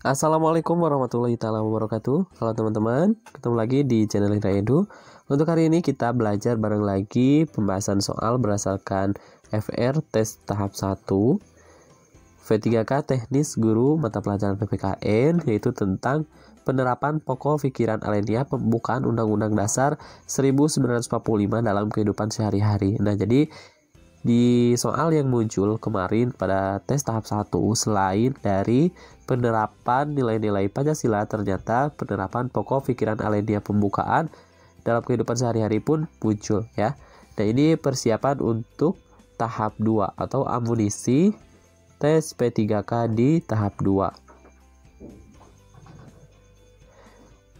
Assalamualaikum warahmatullahi taala wabarakatuh. Halo teman-teman, ketemu lagi di channel Indra Edu. Untuk hari ini kita belajar bareng lagi pembahasan soal berdasarkan FR tes tahap 1 V3K Teknis Guru Mata Pelajaran PPKN, yaitu tentang penerapan pokok pikiran alenia pembukaan Undang-Undang Dasar 1945 dalam kehidupan sehari-hari. Nah, jadi di soal yang muncul kemarin pada tes tahap 1, selain dari penerapan nilai-nilai Pancasila, ternyata penerapan pokok pikiran alenia pembukaan dalam kehidupan sehari-hari pun muncul ya. Nah, ini persiapan untuk tahap 2 atau amunisi tes P3K di tahap 2.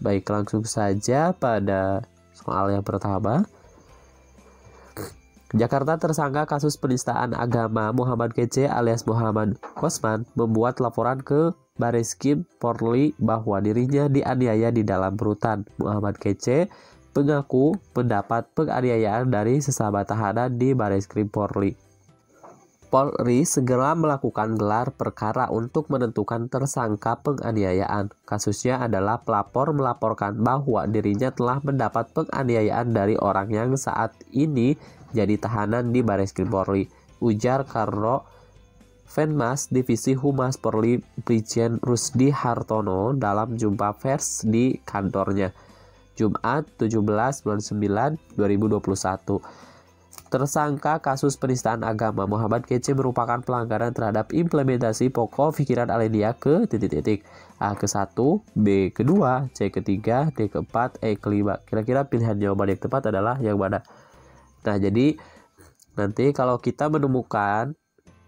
Baik, langsung saja pada soal yang pertama. Jakarta tersangka kasus penistaan agama Muhammad Kece alias Muhammad Kosman membuat laporan ke Bareskrim Polri bahwa dirinya dianiaya di dalam rutan. Muhammad Kece mengaku mendapat penganiayaan dari sesama tahanan di Bareskrim Polri. Polri segera melakukan gelar perkara untuk menentukan tersangka penganiayaan. Kasusnya adalah pelapor melaporkan bahwa dirinya telah mendapat penganiayaan dari orang yang saat ini jadi tahanan di Bareskrim Polri, ujar Karno Venmas Divisi Humas Polri Brigjen Rusdi Hartono dalam jumpa pers di kantornya Jumat 17/9/2021. Tersangka kasus penistaan agama Muhammad Kece merupakan pelanggaran terhadap implementasi pokok pikiran alenia ke A ke-1, B ke-2, C ke-3, D ke-4, E ke-5. Kira-kira pilihan jawaban yang tepat adalah yang mana? Nah, jadi nanti kalau kita menemukan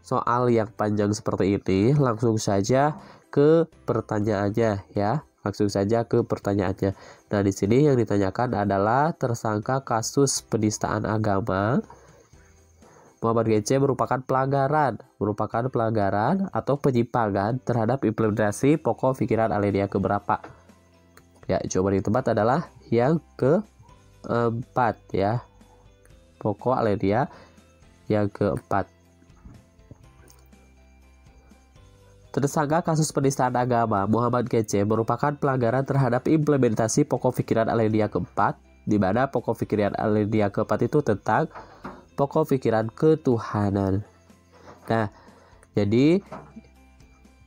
soal yang panjang seperti ini, langsung saja ke pertanyaannya ya. Langsung saja ke pertanyaannya. Nah, di sini yang ditanyakan adalah tersangka kasus penistaan agama Muhammad Kece merupakan pelanggaran atau penyimpangan terhadap implementasi pokok pikiran alenia keberapa? Ya, jawaban yang tepat adalah yang keempat ya. Pokok alenia yang keempat. Tersangka kasus penistaan agama Muhammad Kece merupakan pelanggaran terhadap implementasi pokok pikiran alenia keempat, di mana pokok pikiran alenia keempat itu tentang pokok pikiran ketuhanan. Nah, jadi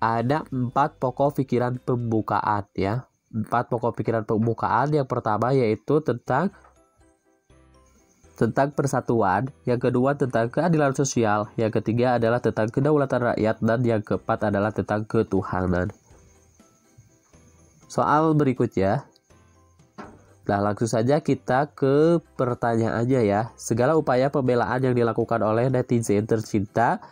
ada 4 pokok pikiran pembukaan ya. 4 pokok pikiran pembukaan. Yang pertama yaitu tentang persatuan, yang kedua tentang keadilan sosial, yang ketiga adalah tentang kedaulatan rakyat, dan yang keempat adalah tentang ketuhanan. Soal berikutnya. Nah, langsung saja kita ke pertanyaannya ya. Segala upaya pembelaan yang dilakukan oleh netizen tercinta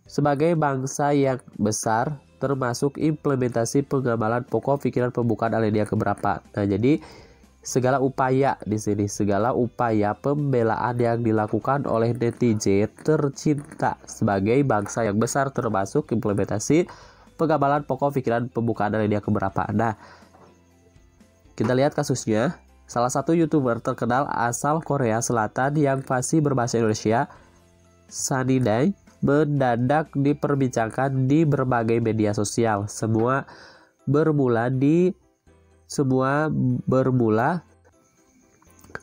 sebagai bangsa yang besar, termasuk implementasi pengamalan pokok pikiran pembukaan alenia keberapa. Nah, jadi segala upaya di sini, segala upaya pembelaan yang dilakukan oleh netizen tercinta sebagai bangsa yang besar, termasuk implementasi pengamalan pokok pikiran pembukaan alenia keberapa. Nah, kita lihat kasusnya. Salah satu YouTuber terkenal asal Korea Selatan yang fasih berbahasa Indonesia, Sunny Day, mendadak diperbincangkan di berbagai media sosial. Semua bermula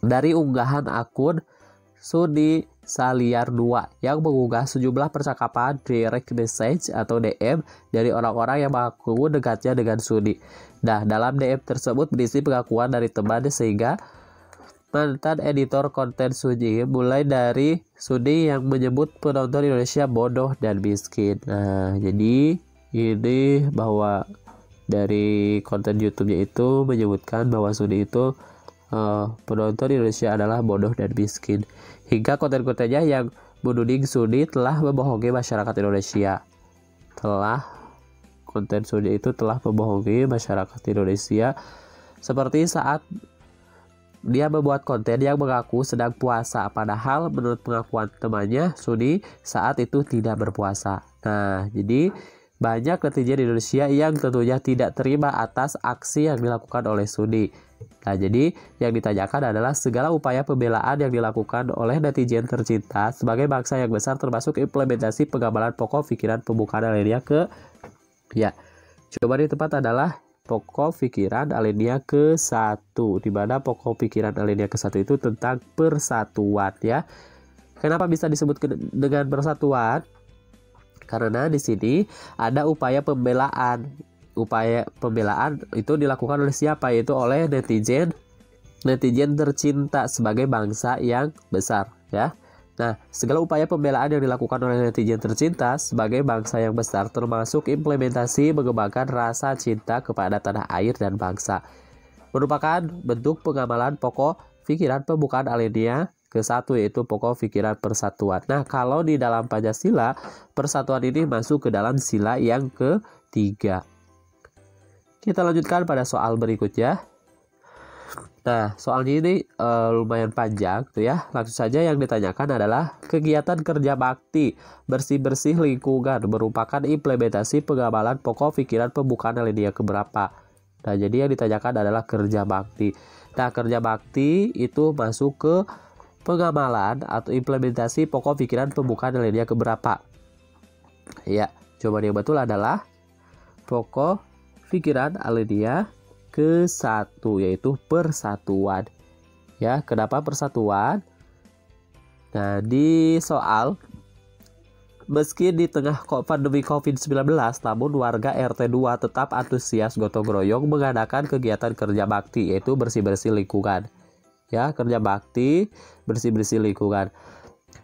dari unggahan akun Suni Saliar 2 yang mengunggah sejumlah percakapan direct message atau DM dari orang-orang yang mengaku dekatnya dengan Suni. Nah, dalam DM tersebut berisi pengakuan dari teman sehingga mantan editor konten Suni, mulai dari Suni yang menyebut penonton Indonesia bodoh dan miskin. Nah, jadi ini bahwa dari konten YouTube-nya itu menyebutkan bahwa Suni itu penonton Indonesia adalah bodoh dan miskin. Hingga konten-kontennya yang menuding Suni telah membohongi masyarakat Indonesia. Konten Suni itu telah membohongi masyarakat Indonesia, seperti saat dia membuat konten yang mengaku sedang puasa, padahal menurut pengakuan temannya, Suni saat itu tidak berpuasa. Nah, jadi banyak netizen di Indonesia yang tentunya tidak terima atas aksi yang dilakukan oleh Suni. Nah, jadi yang ditanyakan adalah segala upaya pembelaan yang dilakukan oleh netizen tercinta sebagai bangsa yang besar, termasuk implementasi pengamalan pokok pikiran pembukaan alenia ke Jawaban yang tepat adalah pokok pikiran alinea ke-1, di mana pokok pikiran alinea ke-1 itu tentang persatuan ya. Kenapa bisa disebut dengan persatuan? Karena di sini ada upaya pembelaan. Upaya pembelaan itu dilakukan oleh siapa? Yaitu oleh netizen tercinta sebagai bangsa yang besar ya. Nah, segala upaya pembelaan yang dilakukan oleh netizen tercinta sebagai bangsa yang besar termasuk implementasi mengembangkan rasa cinta kepada tanah air dan bangsa. Merupakan bentuk pengamalan pokok pikiran pembukaan alinea ke-1 yaitu pokok pikiran persatuan. Nah, kalau di dalam Pancasila, persatuan ini masuk ke dalam sila yang ke-3. Kita lanjutkan pada soal berikutnya. Nah, soalnya ini lumayan panjang tuh ya. Langsung saja yang ditanyakan adalah kegiatan kerja bakti bersih-bersih lingkungan merupakan implementasi pengamalan pokok pikiran pembukaan alinea keberapa? Nah, jadi yang ditanyakan adalah kerja bakti. Nah, kerja bakti itu masuk ke pengamalan atau implementasi pokok pikiran pembukaan alinea keberapa? Ya, jawaban yang betul adalah pokok pikiran alinea ke-1 yaitu persatuan. Ya, kenapa persatuan? Nah, di soal meski di tengah pandemi COVID-19 namun warga RT 2 tetap antusias gotong royong mengadakan kegiatan kerja bakti yaitu bersih-bersih lingkungan. Ya, kerja bakti bersih-bersih lingkungan.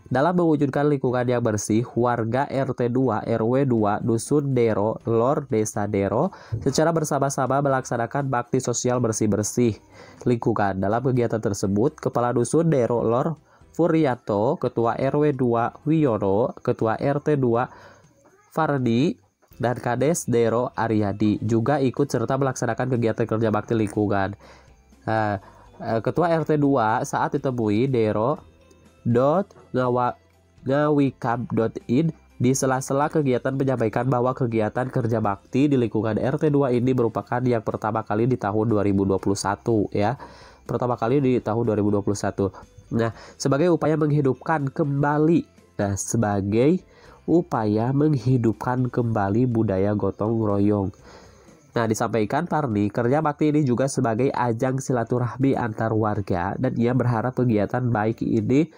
Dalam mewujudkan lingkungan yang bersih, warga RT 2, RW 2, Dusun Dero, Lor Desa Dero secara bersama-sama melaksanakan bakti sosial bersih-bersih lingkungan. Dalam kegiatan tersebut, Kepala Dusun Dero Lor Furiato, Ketua RW 2 Wiono, Ketua RT 2 Fardi, dan Kades Dero Aryadi juga ikut serta melaksanakan kegiatan kerja bakti lingkungan. Nah, Ketua RT 2 saat ditemui Dero.ngawikab.in di sela-sela kegiatan menyampaikan bahwa kegiatan kerja bakti di lingkungan RT 2 ini merupakan yang pertama kali di tahun 2021 ya. Pertama kali di tahun 2021. Nah, sebagai upaya menghidupkan kembali budaya gotong royong. Nah, disampaikan Parni, kerja bakti ini juga sebagai ajang silaturahmi antar warga dan ia berharap kegiatan baik ini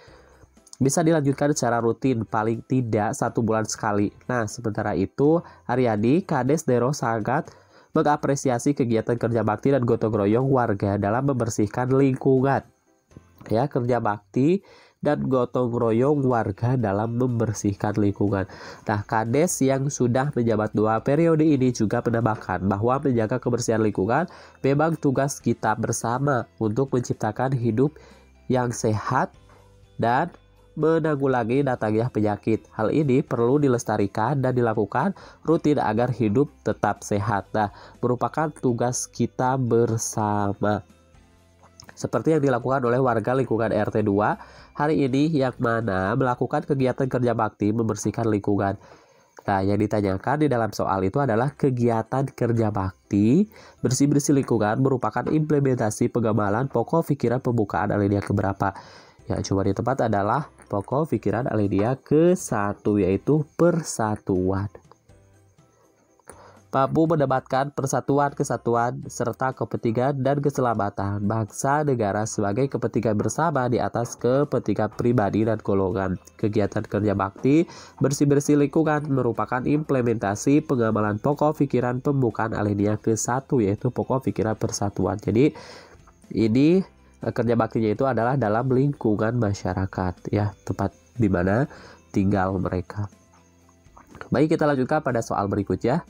bisa dilanjutkan secara rutin paling tidak 1 bulan sekali. Nah, sementara itu Aryadi, Kades Dero sangat mengapresiasi kegiatan kerja bakti dan gotong royong warga dalam membersihkan lingkungan. Ya, kerja bakti dan gotong royong warga dalam membersihkan lingkungan. Nah, Kades yang sudah menjabat 2 periode ini juga menambahkan bahwa menjaga kebersihan lingkungan memang tugas kita bersama untuk menciptakan hidup yang sehat dan menanggulangi datangnya penyakit. Hal ini perlu dilestarikan dan dilakukan rutin agar hidup tetap sehat. Nah, merupakan tugas kita bersama. Seperti yang dilakukan oleh warga lingkungan RT 2 hari ini yang mana melakukan kegiatan kerja bakti membersihkan lingkungan. Nah, yang ditanyakan di dalam soal itu adalah kegiatan kerja bakti bersih-bersih lingkungan merupakan implementasi pengamalan pokok pikiran pembukaan alinea keberapa? Ya, jawaban yang tepat adalah pokok pikiran alinea ke-1 yaitu persatuan. Mampu mendebatkan persatuan, kesatuan, serta kepentingan dan keselamatan bangsa negara sebagai kepentingan bersama di atas kepentingan pribadi dan golongan. Kegiatan kerja bakti bersih-bersih lingkungan merupakan implementasi pengamalan pokok pikiran pembukaan alinea ke-1 yaitu pokok pikiran persatuan. Jadi ini kerja baktinya itu adalah dalam lingkungan masyarakat ya, tempat di mana tinggal mereka. Baik, kita lanjutkan pada soal berikutnya.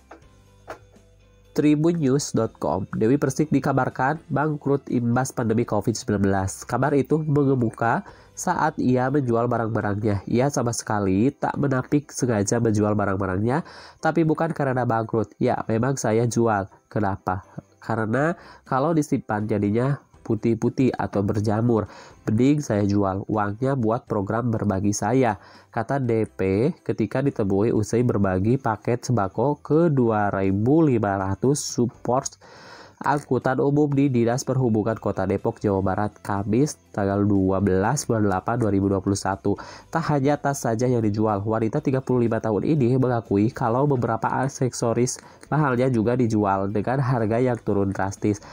Tribunnews.com, Dewi Persik dikabarkan bangkrut imbas pandemi COVID-19. Kabar itu mengemuka saat ia menjual barang-barangnya. Ia sama sekali tak menapik sengaja menjual barang-barangnya, tapi bukan karena bangkrut. Ya, memang saya jual. Kenapa? Karena kalau disimpan jadinya putih-putih atau berjamur. Mending saya jual, uangnya buat program berbagi saya, kata DP ketika ditemui usai berbagi paket sembako ke 2.500 support angkutan umum di Dinas Perhubungan Kota Depok, Jawa Barat, Kamis tanggal 12 bulan 8 2021. Tak hanya tas saja yang dijual, wanita 35 tahun ini mengakui kalau beberapa aksesoris mahalnya juga dijual dengan harga yang turun drastis.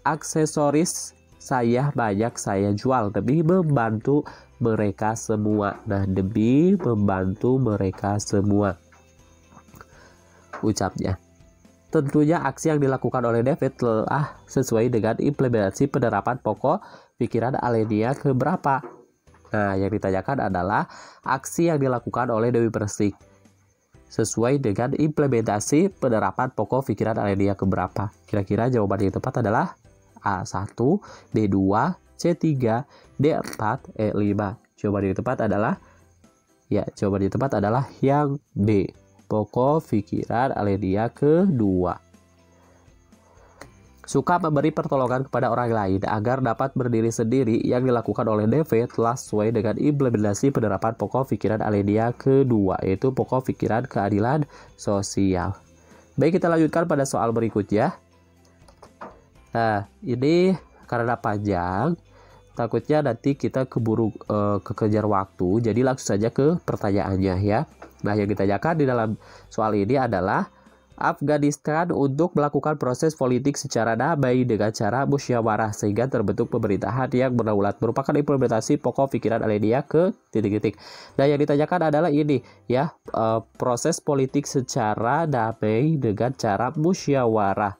Aksesoris saya banyak saya jual demi membantu mereka semua. Nah, demi membantu mereka semua, ucapnya. Tentunya aksi yang dilakukan oleh David telah sesuai dengan implementasi penerapan pokok pikiran Alenia keberapa. Nah, yang ditanyakan adalah aksi yang dilakukan oleh Dewi Persik sesuai dengan implementasi penerapan pokok pikiran Alenia keberapa. Kira-kira jawaban yang tepat adalah A1, B2, C3, D4, E5. Jawaban yang tepat adalah yang B. Pokok pikiran Alenia kedua. Suka memberi pertolongan kepada orang lain agar dapat berdiri sendiri yang dilakukan oleh David telah sesuai dengan implementasi penerapan pokok pikiran Alenia kedua, yaitu pokok pikiran keadilan sosial. Baik, kita lanjutkan pada soal berikutnya. Nah, ini karena panjang, takutnya nanti kita keburu kekejar waktu, jadi langsung saja ke pertanyaannya ya. Nah, yang ditanyakan di dalam soal ini adalah Afghanistan untuk melakukan proses politik secara damai dengan cara musyawarah sehingga terbentuk pemerintahan yang berdaulat merupakan implementasi pokok pikiran Alenia ke titik-titik. Nah, yang ditanyakan adalah ini ya, proses politik secara damai dengan cara musyawarah.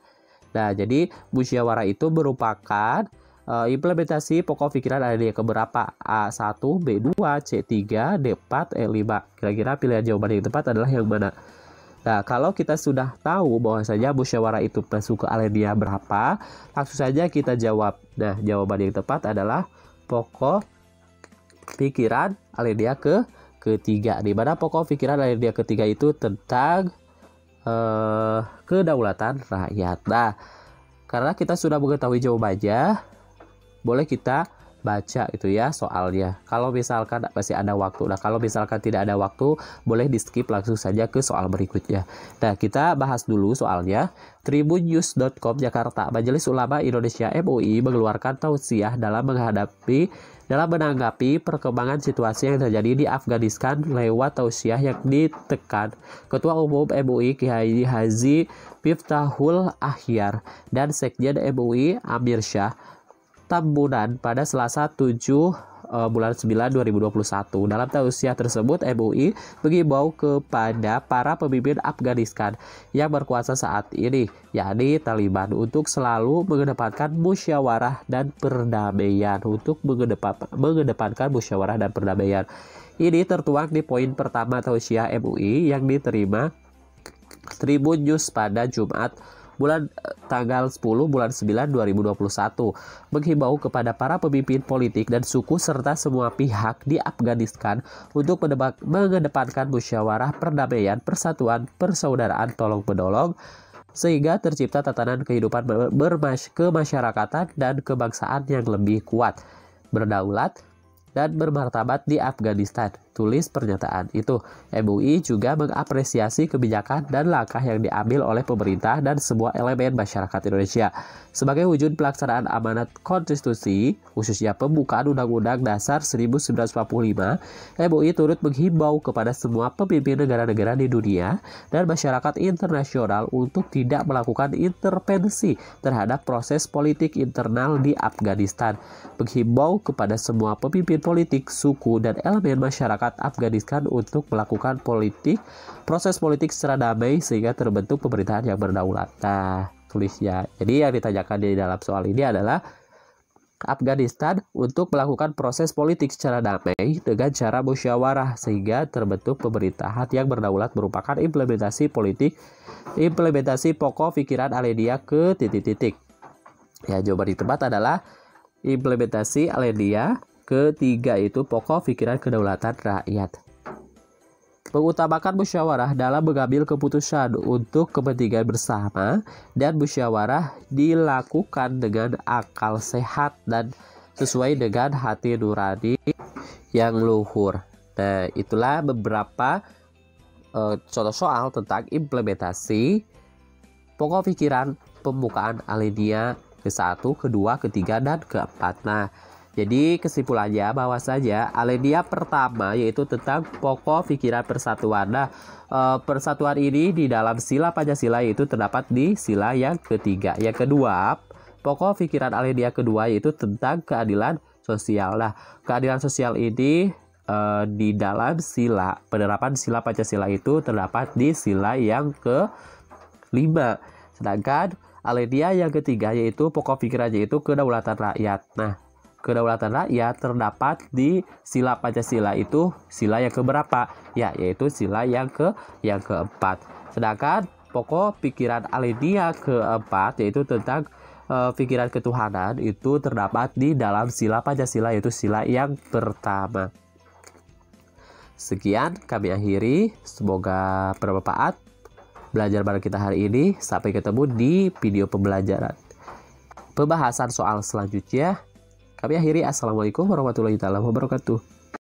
Nah, jadi musyawarah itu merupakan implementasi pokok pikiran Alenia keberapa? A1, B2, C3, D4, E5. Kira-kira pilihan jawaban yang tepat adalah yang mana? Nah, kalau kita sudah tahu bahwasanya musyawarah itu masuk ke Alenia berapa, langsung saja kita jawab. Nah, jawaban yang tepat adalah pokok pikiran Alenia ketiga. Di mana pokok pikiran Alenia ketiga itu tentang kedaulatan rakyat. Nah, karena kita sudah mengetahui jawabannya, boleh kita baca itu ya soalnya. Kalau misalkan masih ada waktu. Nah, kalau misalkan tidak ada waktu, boleh di skip langsung saja ke soal berikutnya. Nah, kita bahas dulu soalnya. Tribunnews.com Jakarta. Majelis Ulama Indonesia MUI mengeluarkan tausiah dalam menanggapi perkembangan situasi yang terjadi di Afghanistan lewat tausiah yang ditekan Ketua Umum MUI Kiai Haji Miftahul Akhyar dan Sekjen MUI Amir Syah Tambunan pada Selasa 7 bulan 9 2021. Dalam tausiah tersebut, MUI mengimbau kepada para pemimpin Afghanistan yang berkuasa saat ini, yakni Taliban, untuk selalu mengedepankan musyawarah dan perdamaian. Mengedepankan musyawarah dan perdamaian. Ini tertuang di poin pertama tausiah MUI yang diterima Tribun News pada Jumat tanggal 10 bulan 9 2021 menghimbau kepada para pemimpin politik dan suku serta semua pihak di Afghanistan untuk mengedepankan musyawarah, perdamaian, persatuan, persaudaraan, tolong-menolong sehingga tercipta tatanan kehidupan kemasyarakatan dan kebangsaan yang lebih kuat, berdaulat dan bermartabat di Afghanistan. Tulis pernyataan itu. MUI juga mengapresiasi kebijakan dan langkah yang diambil oleh pemerintah dan semua elemen masyarakat Indonesia sebagai wujud pelaksanaan amanat konstitusi, khususnya pembukaan Undang-Undang Dasar 1945. MUI turut menghimbau kepada semua pemimpin negara-negara di dunia dan masyarakat internasional untuk tidak melakukan intervensi terhadap proses politik internal di Afghanistan. Menghimbau kepada semua pemimpin politik, suku, dan elemen masyarakat Afghanistan untuk melakukan proses politik secara damai sehingga terbentuk pemerintahan yang berdaulat. Nah, tulisnya. Jadi yang ditanyakan di dalam soal ini adalah Afghanistan untuk melakukan proses politik secara damai dengan cara musyawarah sehingga terbentuk pemerintahan yang berdaulat merupakan implementasi pokok pikiran Alenia ke titik-titik. Ya, jawaban yang tepat adalah implementasi Alenia ketiga, itu pokok pikiran kedaulatan rakyat. Mengutamakan musyawarah dalam mengambil keputusan untuk kepentingan bersama dan musyawarah dilakukan dengan akal sehat dan sesuai dengan hati nurani yang luhur. Nah, itulah beberapa contoh soal tentang implementasi pokok pikiran pembukaan alinea ke-1, ke-2, ke-3, dan ke-4. Nah, jadi kesimpulannya bahwa saja alinea pertama yaitu tentang pokok pikiran persatuan. Nah, persatuan ini di dalam sila Pancasila yaitu terdapat di sila yang ketiga. Yang kedua, pokok pikiran alinea kedua yaitu tentang keadilan sosial. Nah, keadilan sosial ini di dalam sila penerapan sila Pancasila itu terdapat di sila yang ke-5. Sedangkan alinea yang ketiga yaitu pokok pikirannya itu kedaulatan rakyat. Nah, kedaulatan rakyat terdapat di sila Pancasila itu sila yang keberapa? Ya, yaitu sila yang keempat. Sedangkan pokok pikiran alinea keempat yaitu tentang pikiran ketuhanan itu terdapat di dalam sila Pancasila yaitu sila yang pertama. Sekian kami akhiri, semoga bermanfaat belajar bareng kita hari ini. Sampai ketemu di video pembelajaran pembahasan soal selanjutnya. Kami akhiri, assalamualaikum warahmatullahi wabarakatuh.